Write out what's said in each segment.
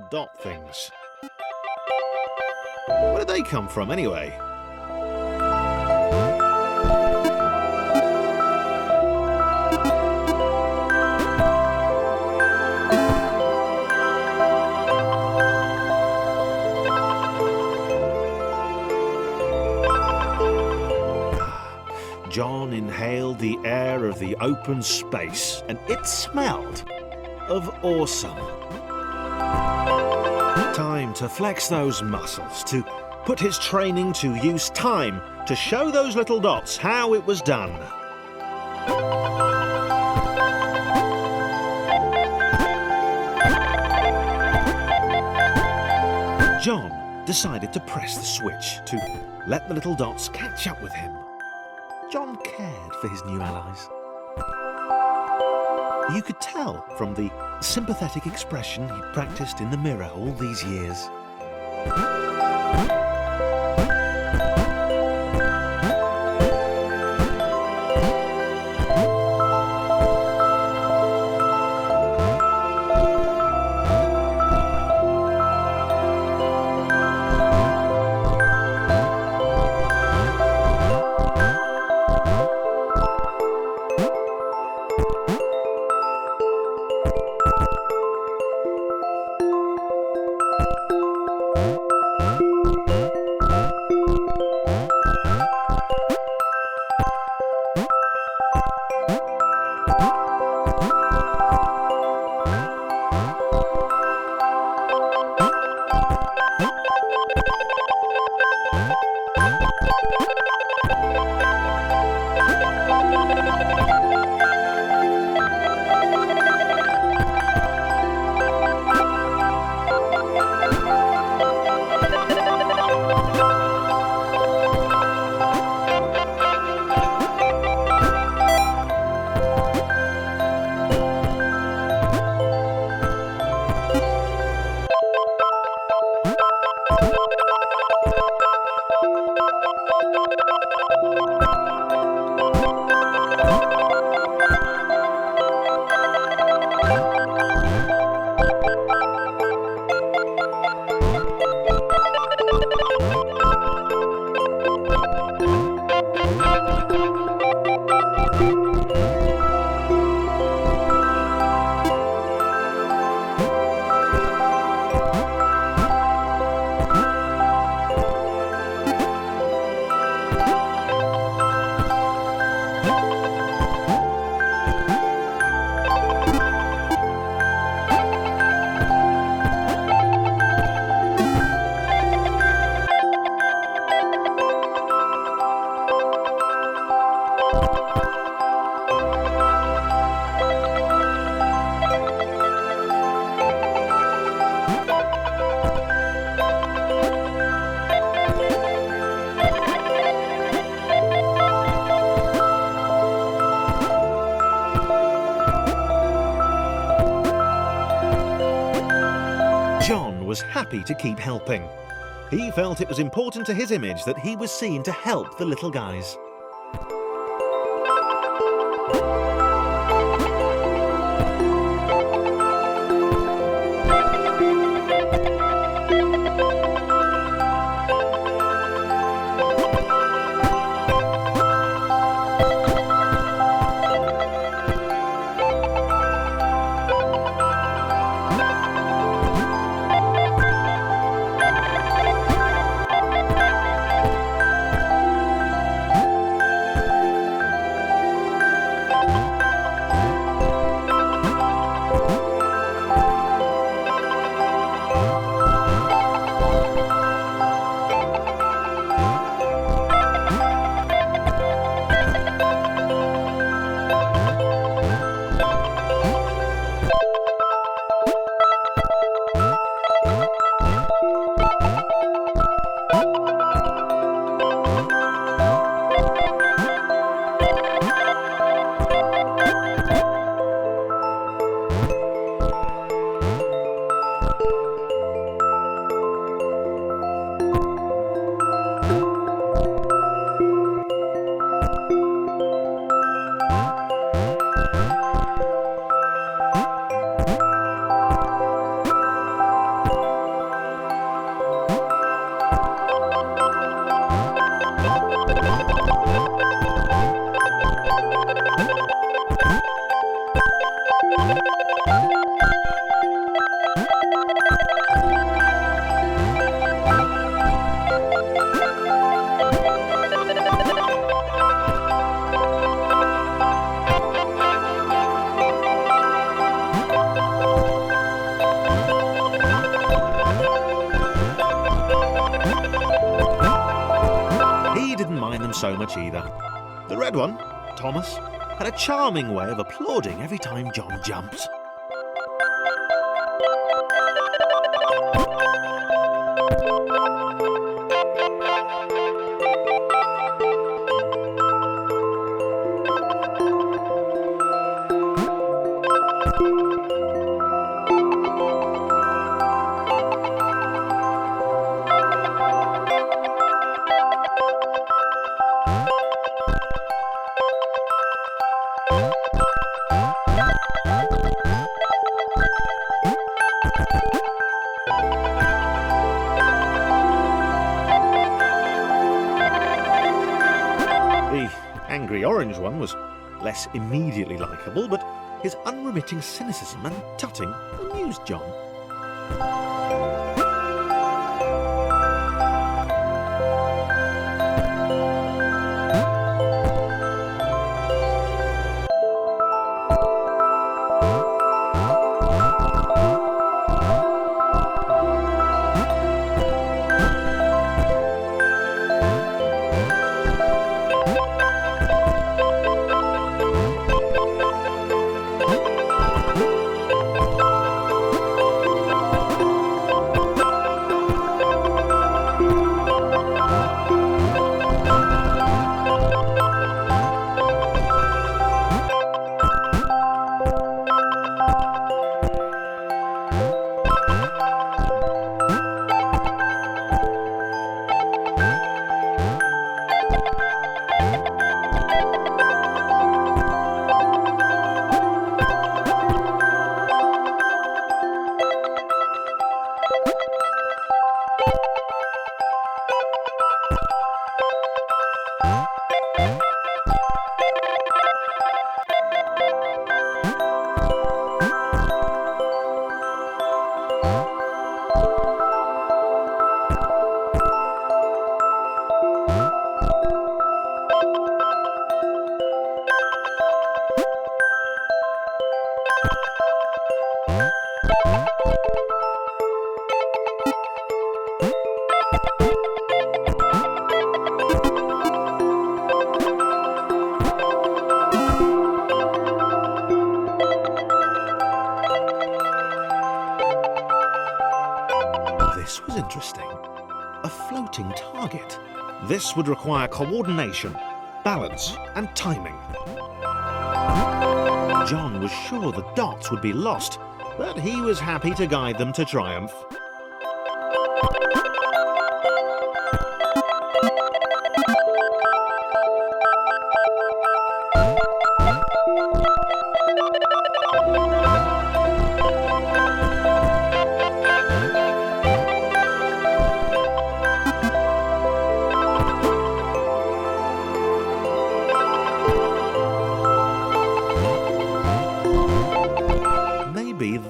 dot things. Where did they come from, anyway? John inhaled the air of the open space, and it smelled of awesome. Time to flex those muscles, to put his training to use, time to show those little dots how it was done. John decided to press the switch to let the little dots catch up with him. John cared for his new allies. You could tell from the sympathetic expression he'd practiced in the mirror all these years. John was happy to keep helping. He felt it was important to his image that he was seen to help the little guys. so much either. The red one, Thomas, had a charming way of applauding every time John jumped. The orange one was less immediately likeable, but his unremitting cynicism and tutting amused John. This was interesting. A floating target. This would require coordination, balance, and timing. John was sure the dots would be lost, but he was happy to guide them to triumph.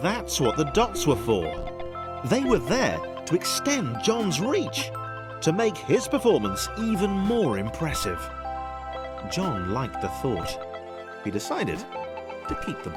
That's what the dots were for. They were there to extend John's reach, to make his performance even more impressive. John liked the thought. He decided to keep them.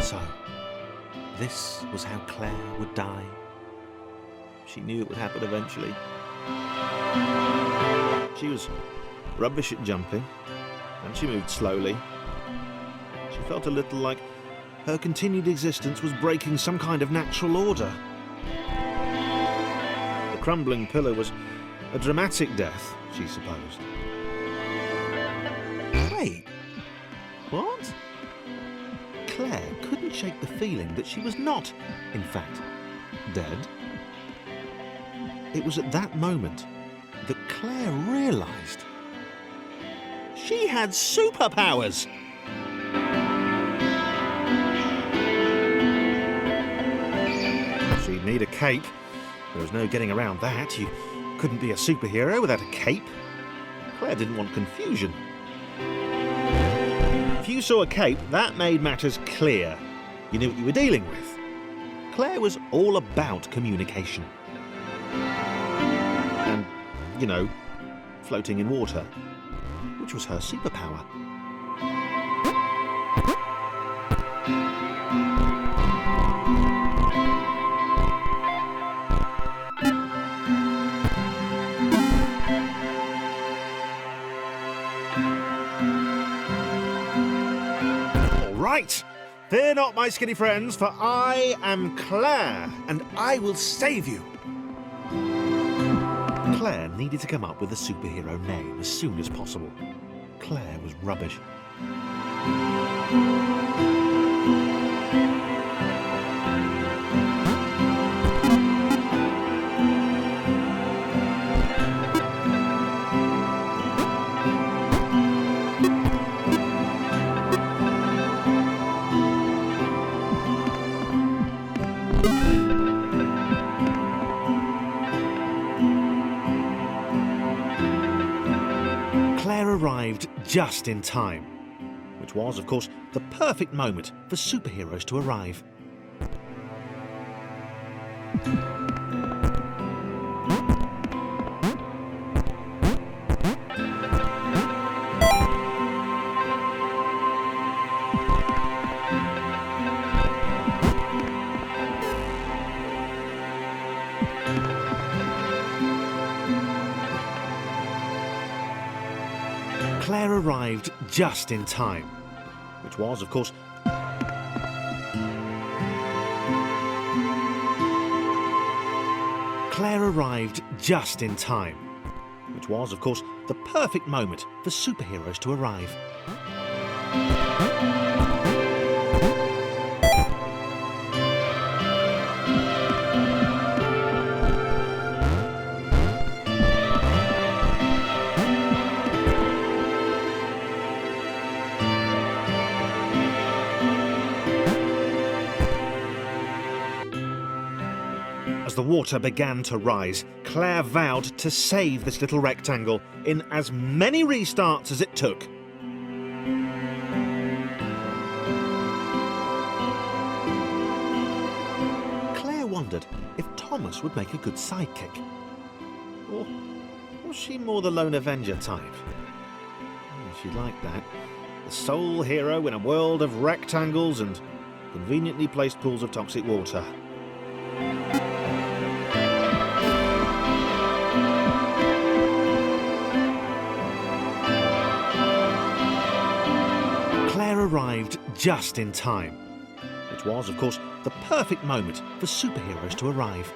So, this was how Claire would die. She knew it would happen eventually. She was rubbish at jumping, and she moved slowly. She felt a little like her continued existence was breaking some kind of natural order. The crumbling pillar was a dramatic death, she supposed. Wait, what? Claire couldn't shake the feeling that she was not, in fact, dead. It was at that moment that Claire realised she had superpowers. She'd need a cape. There was no getting around that. You couldn't be a superhero without a cape. Claire didn't want confusion. If you saw a cape, that made matters clear. You knew what you were dealing with. Claire was all about communication. And, you know, floating in water, which was her superpower. Right, fear not, my skinny friends, for I am Claire, and I will save you. Claire needed to come up with a superhero name as soon as possible. Claire was rubbish. Claire arrived just in time, which was, of course, the perfect moment for superheroes to arrive. Claire arrived just in time, which was, of course, Claire arrived just in time, which was, of course, the perfect moment for superheroes to arrive. As the water began to rise, Claire vowed to save this little rectangle in as many restarts as it took. Claire wondered if Thomas would make a good sidekick. Or was she more the lone Avenger type? She liked that. The sole hero in a world of rectangles and conveniently placed pools of toxic water. Claire arrived just in time, which was, of course, the perfect moment for superheroes to arrive.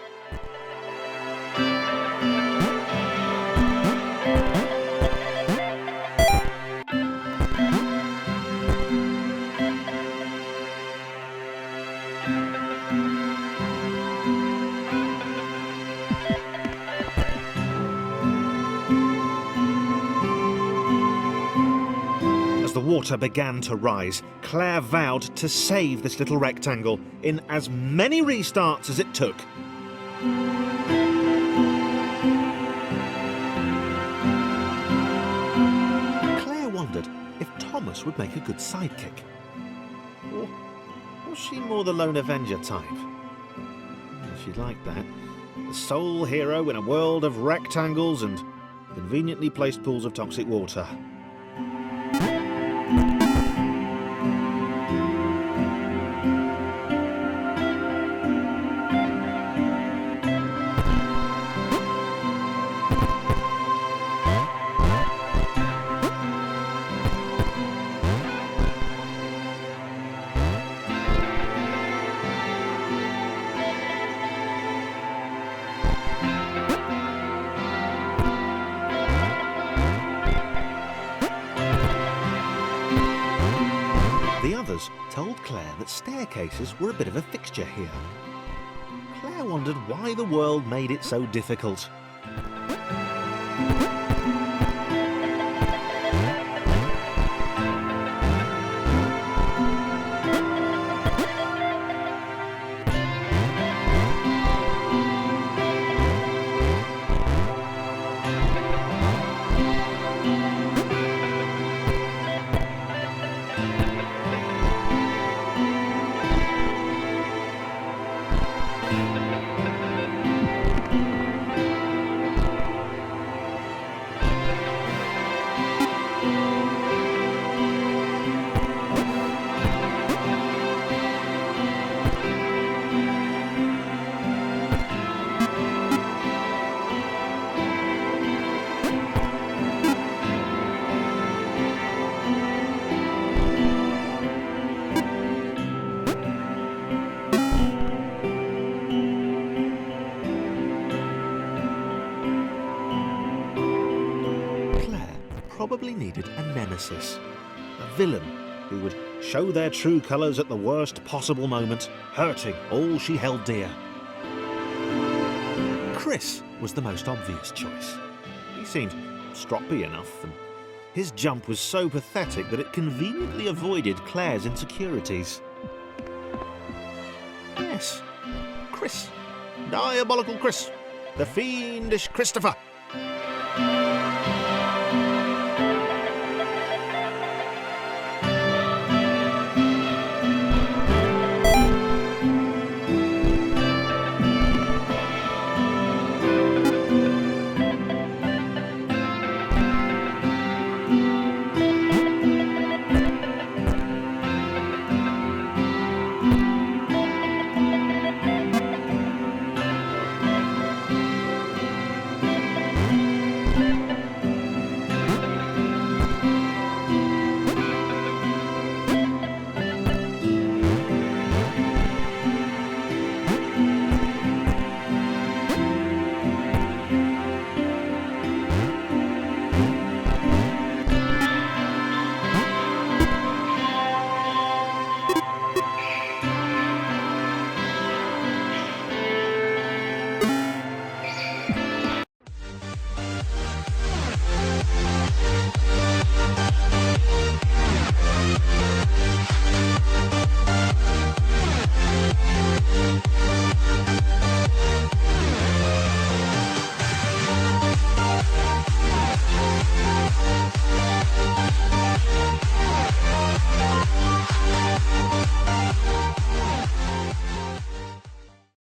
The water began to rise, Claire vowed to save this little rectangle in as many restarts as it took. Claire wondered if Thomas would make a good sidekick. Or was she more the lone Avenger type? She liked that. The sole hero in a world of rectangles and conveniently placed pools of toxic water. others told Claire that staircases were a bit of a fixture here. Claire wondered why the world made it so difficult. Probably needed a nemesis, a villain who would show their true colours at the worst possible moment, hurting all she held dear. Chris was the most obvious choice. He seemed stroppy enough, and his jump was so pathetic that it conveniently avoided Claire's insecurities. Yes, Chris. Diabolical Chris. The fiendish Christopher.